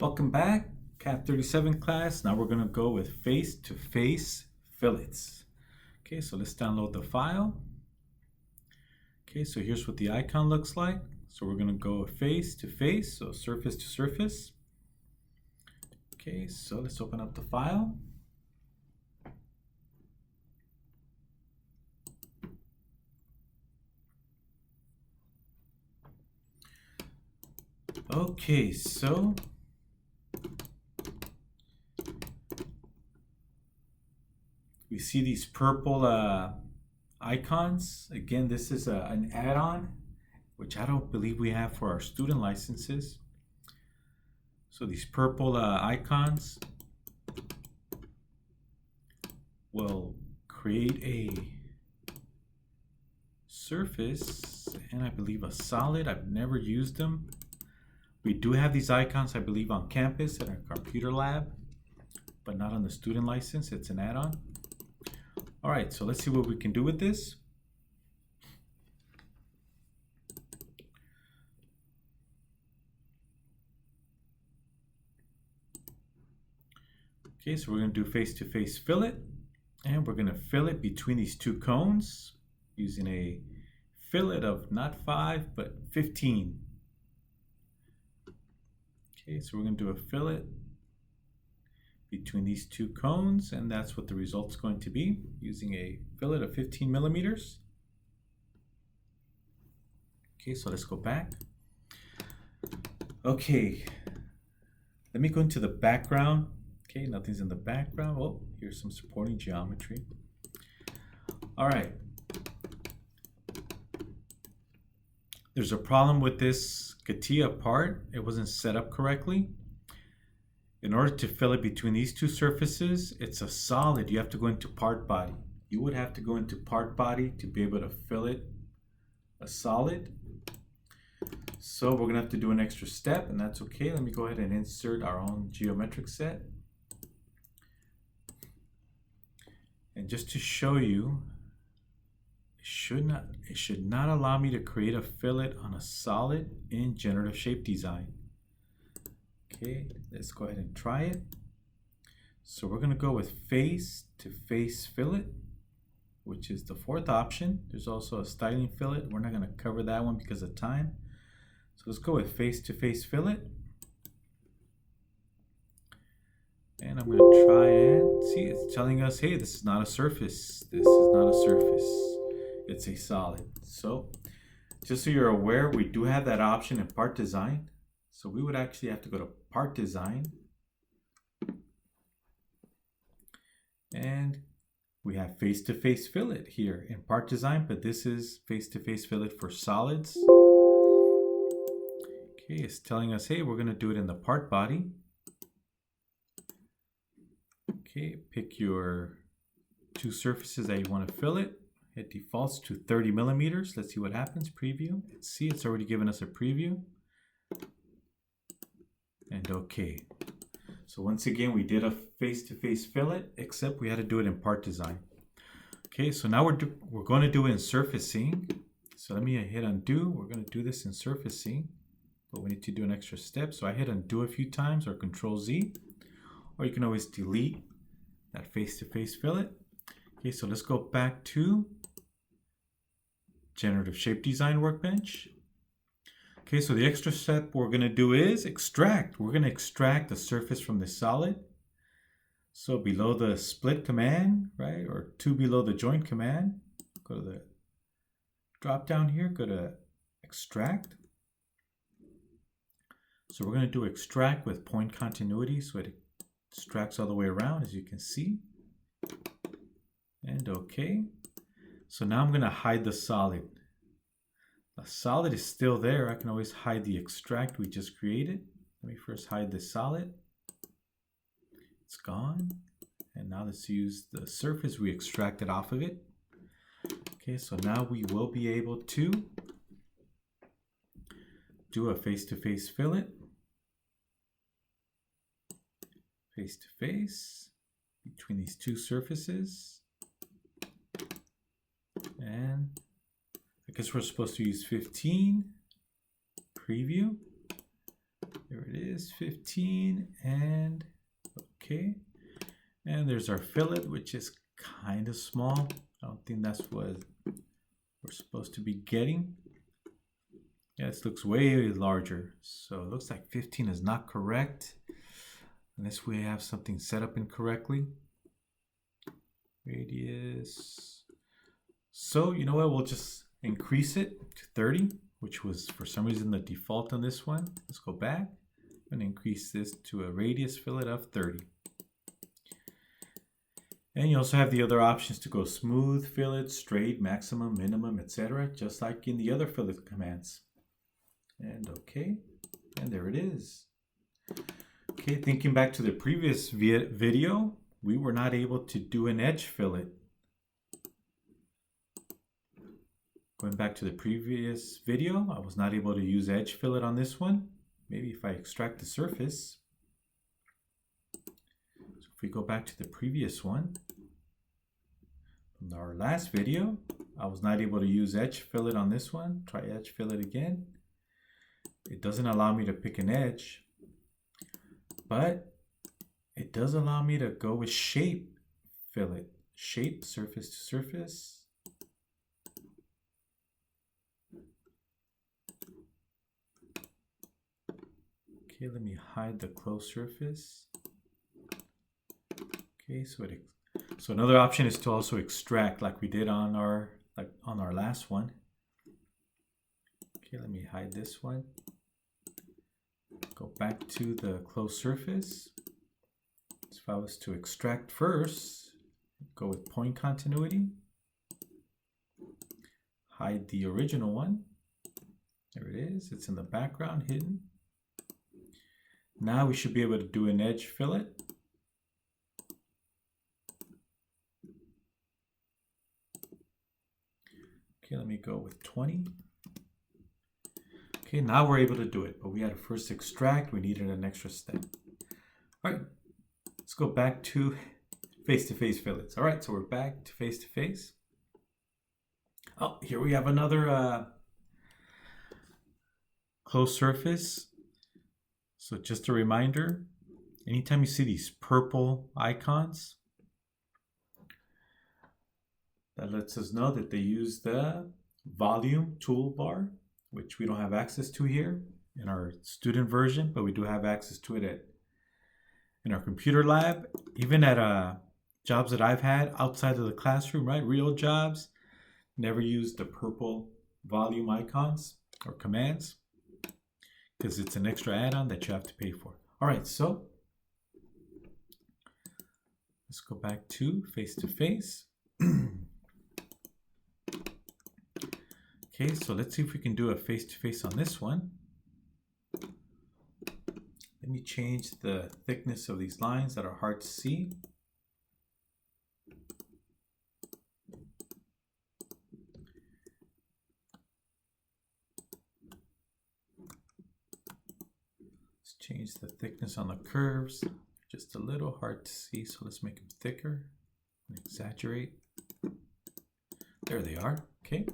Welcome back, Cat 37 class. Now we're going to go with face-to-face fillets. Okay, so let's download the file. Okay, so here's what the icon looks like. So we're going to go face-to-face, so surface to surface. Okay, so let's open up the file. Okay, so we see these purple icons. Again, this is an add-on, which I don't believe we have for our student licenses. So these purple icons will create a surface and I believe a solid. I've never used them. We do have these icons, I believe, on campus at our computer lab, but not on the student license. It's an add-on. All right, so let's see what we can do with this. Okay, so we're going to do face-to-face fillet, and we're going to fillet between these two cones using a fillet of not 5 but 15. Okay, so we're going to do a fillet between these two cones, and that's what the result's going to be, using a fillet of 15 millimeters. Okay, so let's go back. Okay, let me go into the background. Okay, nothing's in the background. Oh, here's some supporting geometry. All right. There's a problem with this CATIA part. It wasn't set up correctly. In order to fillet between these two surfaces, it's a solid. You have to go into part body. You would have to go into part body to be able to fillet a solid. So we're gonna have to do an extra step, and that's okay. Let me go ahead and insert our own geometric set. And just to show you, it should not allow me to create a fillet on a solid in generative shape design. Okay, let's go ahead and try it. So we're going to go with face-to-face fillet, which is the fourth option. There's also a styling fillet. We're not going to cover that one because of time. So let's go with face-to-face fillet. And I'm going to try and see, it's telling us, hey, this is not a surface. This is not a surface. It's a solid. So just so you're aware, we do have that option in part design. So we would actually have to go to part design. And we have face-to-face fillet here in part design, but this is face-to-face fillet for solids. Okay, it's telling us, hey, we're going to do it in the part body. Okay, pick your two surfaces that you want to fillet. It defaults to 30 millimeters. Let's see what happens. Preview. See, it's already given us a preview. And okay. So once again, we did a face-to-face fillet, except we had to do it in part design. Okay, so now we're going to do it in surfacing. So let me hit undo. We're going to do this in surfacing, but we need to do an extra step. So I hit undo a few times, or Control Z, or you can always delete that face-to-face fillet. Okay, so let's go back to generative shape design workbench. Okay, so the extra step we're going to do is extract. We're going to extract the surface from the solid. So below the split command, right, or two below the joint command, go to the drop down here, go to extract. So we're going to do extract with point continuity, so it extracts all the way around, as you can see. And okay. So now I'm going to hide the solid. The solid is still there. I can always hide the extract we just created. Let me first hide the solid. It's gone. And now let's use the surface we extracted off of it. Okay, so now we will be able to do a face-to-face fillet. Face-to-face between these two surfaces. And I guess we're supposed to use 15. Preview. There it is, 15, and okay. And there's our fillet, which is kind of small. I don't think that's what we're supposed to be getting. Yeah, this looks way larger. So it looks like 15 is not correct, unless we have something set up incorrectly. Radius. So you know what, we'll just increase it to 30, which was for some reason the default on this one. Let's go back and increase this to a radius fillet of 30. And you also have the other options to go smooth fillet, straight, maximum, minimum, etc., just like in the other fillet commands. And okay, and there it is. Okay, thinking back to the previous video, we were not able to do an edge fillet. Going back to the previous video, I was not able to use edge fillet on this one. Maybe if I extract the surface. So if we go back to the previous one, from our last video, I was not able to use edge fillet on this one. Try edge fillet again. It doesn't allow me to pick an edge, but it does allow me to go with shape fillet. Shape, surface to surface. Okay, let me hide the closed surface. Okay, so another option is to also extract like we did on our last one. Okay, let me hide this one. Go back to the closed surface. So if I was to extract first, go with point continuity. Hide the original one. There it is. It's in the background, hidden. Now we should be able to do an edge fillet. Okay, let me go with 20. Okay, now we're able to do it, but we had to first extract. We needed an extra step. All right, let's go back to face-to-face fillets. All right, so we're back to face-to-face. Oh, here we have another closed surface. So just a reminder, anytime you see these purple icons, that lets us know that they use the volume toolbar, which we don't have access to here in our student version, but we do have access to it in our computer lab. Even at jobs that I've had outside of the classroom, right? Real jobs, never use the purple volume icons or commands because it's an extra add-on that you have to pay for. All right, so let's go back to face-to-face. Okay, so let's see if we can do a face-to-face on this one. Let me change the thickness of these lines that are hard to see. Let's change the thickness on the curves. Just a little hard to see, so let's make them thicker and exaggerate. There they are, okay.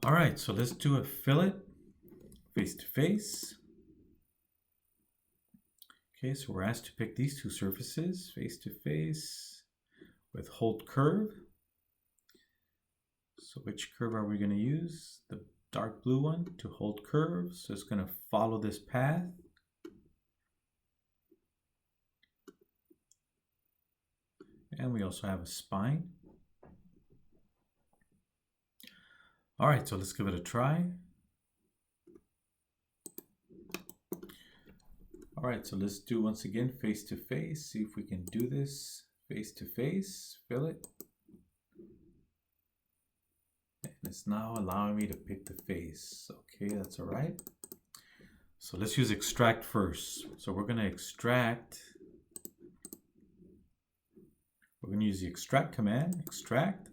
All right, so let's do a fillet face-to-face. Okay, so we're asked to pick these two surfaces, face-to-face with hold curve. So which curve are we going to use? The dark blue one to hold curve. So it's going to follow this path. And we also have a spine. All right, so let's give it a try. All right, so let's do once again face-to-face. See if we can do this face-to-face, fillet. And it's now allowing me to pick the face. Okay, that's all right. So let's use extract first. So we're gonna extract. We're gonna use the extract command, extract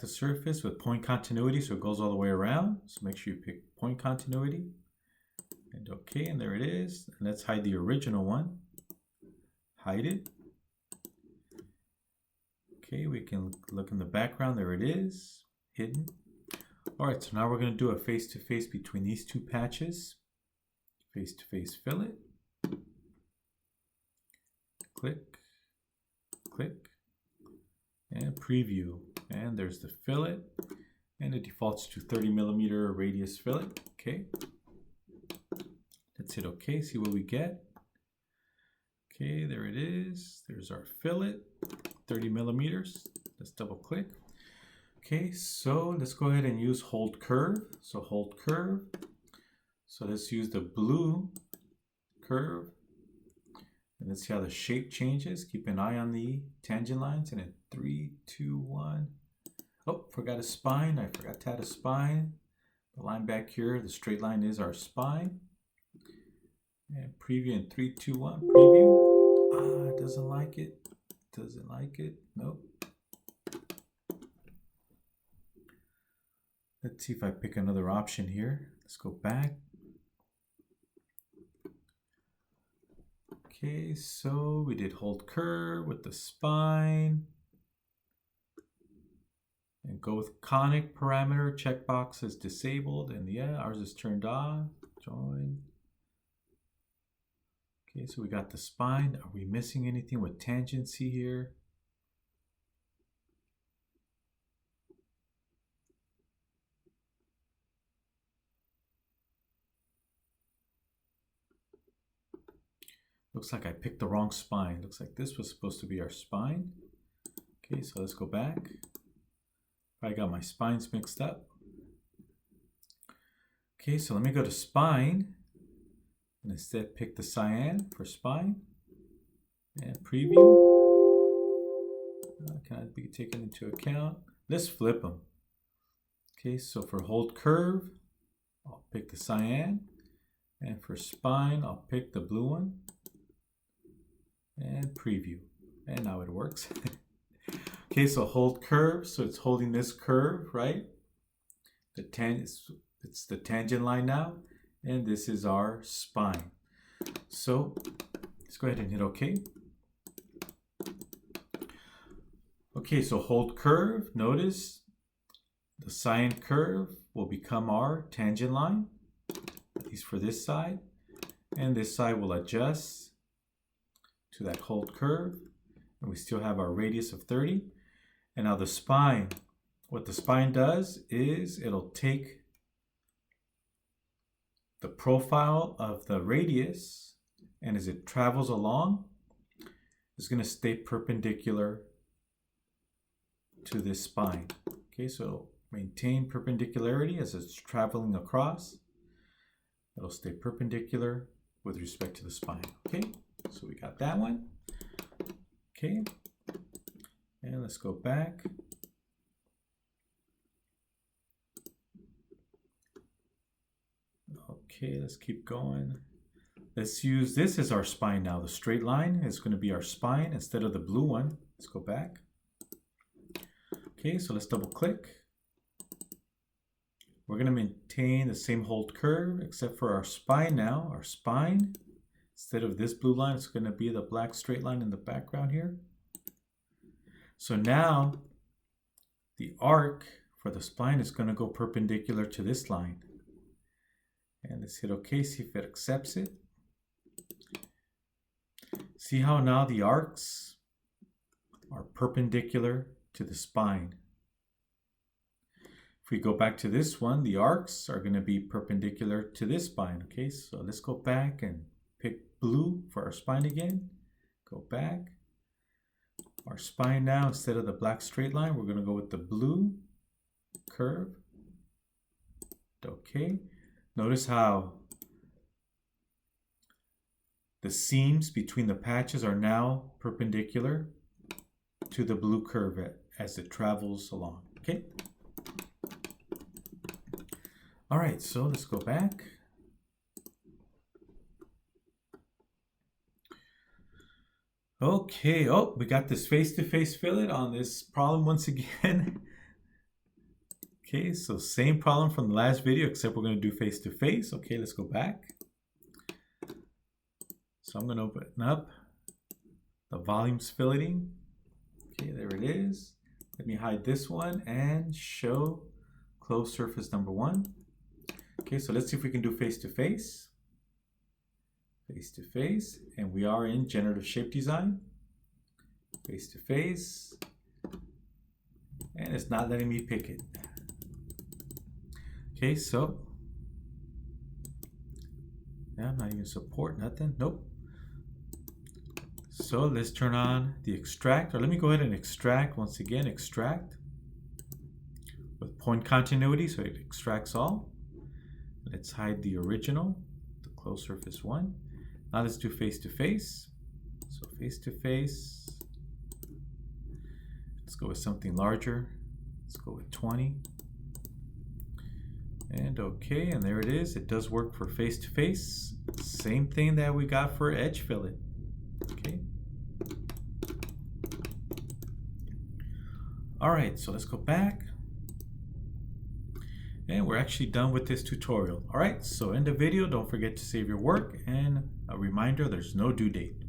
the surface with point continuity so it goes all the way around. So make sure you pick point continuity. And okay, and there it is. And let's hide the original one. Hide it. Okay, we can look in the background. There it is, hidden. All right, so now we're going to do a face-to-face between these two patches. Face-to-face fillet. Click, click, and preview. And there's the fillet, and it defaults to 30mm radius fillet. Okay. Let's hit OK, see what we get. Okay, there it is. There's our fillet, 30mm. Let's double click. Okay, so let's go ahead and use hold curve. So hold curve. So let's use the blue curve. And let's see how the shape changes. Keep an eye on the tangent lines. And in 3, 2, 1. Oh, forgot a spine. I forgot to add a spine. The line back here, the straight line is our spine. And preview in 3, 2, 1. Preview. Ah, it doesn't like it. Doesn't like it. Nope. Let's see if I pick another option here. Let's go back. Okay, so we did hold curve with the spine. And go with conic parameter. Checkbox is disabled. And yeah, ours is turned off. Join. Okay, so we got the spine. Are we missing anything with tangency here? Looks like I picked the wrong spine. Looks like this was supposed to be our spine. Okay, so let's go back. I got my spines mixed up. Okay, so let me go to spine. And instead pick the cyan for spine. And preview. Cannot be taken into account. Let's flip them. Okay, so for hold curve, I'll pick the cyan. And for spine, I'll pick the blue one. And preview. And now it works. Okay, so hold curve. So it's holding this curve, right? It's the tangent line now. And this is our spine. So let's go ahead and hit OK. Okay, so hold curve. Notice the cyan curve will become our tangent line, at least for this side. And this side will adjust to that hold curve. And we still have our radius of 30. And now the spine, what the spine does is it'll take the profile of the radius, and as it travels along, it's going to stay perpendicular to this spine. Okay, so maintain perpendicularity as it's traveling across. It'll stay perpendicular with respect to the spine. Okay, so we got that one. Okay, and let's go back. Okay, let's keep going. Let's use this as our spine now. The straight line is going to be our spine instead of the blue one. Let's go back. Okay, so let's double click. We're going to maintain the same hold curve except for our spine now. Our spine, instead of this blue line, it's going to be the black straight line in the background here. So now the arc for the spine is going to go perpendicular to this line. And let's hit OK, see if it accepts it. See how now the arcs are perpendicular to the spine. If we go back to this one, the arcs are going to be perpendicular to this spine. Okay, so let's go back and pick blue for our spine again. Go back. Our spine now, instead of the black straight line, we're going to go with the blue curve. Okay. Notice how the seams between the patches are now perpendicular to the blue curve as it travels along. Okay. All right, so let's go back. Okay, oh, we got this face-to-face fillet on this problem once again. Okay, so same problem from the last video, except we're going to do face-to-face. Okay, let's go back. So I'm going to open up the volumes filleting. Okay, there it is. Let me hide this one and show closed surface number 1. Okay, so let's see if we can do face to face. Face to face, and we are in generative shape design. Face to face, and it's not letting me pick it. Okay, so yeah, not even support, nothing, nope. So let's turn on the extract, or let me go ahead and extract once again, extract with point continuity, so it extracts all. Let's hide the original, the closed surface 1. Now let's do face to face. So face to face. Let's go with something larger. Let's go with 20. And okay, and there it is. It does work for face to face. Same thing that we got for edge fillet. Okay. All right, so let's go back. And we're actually done with this tutorial. All right, so in the video, don't forget to save your work, and a reminder, there's no due date.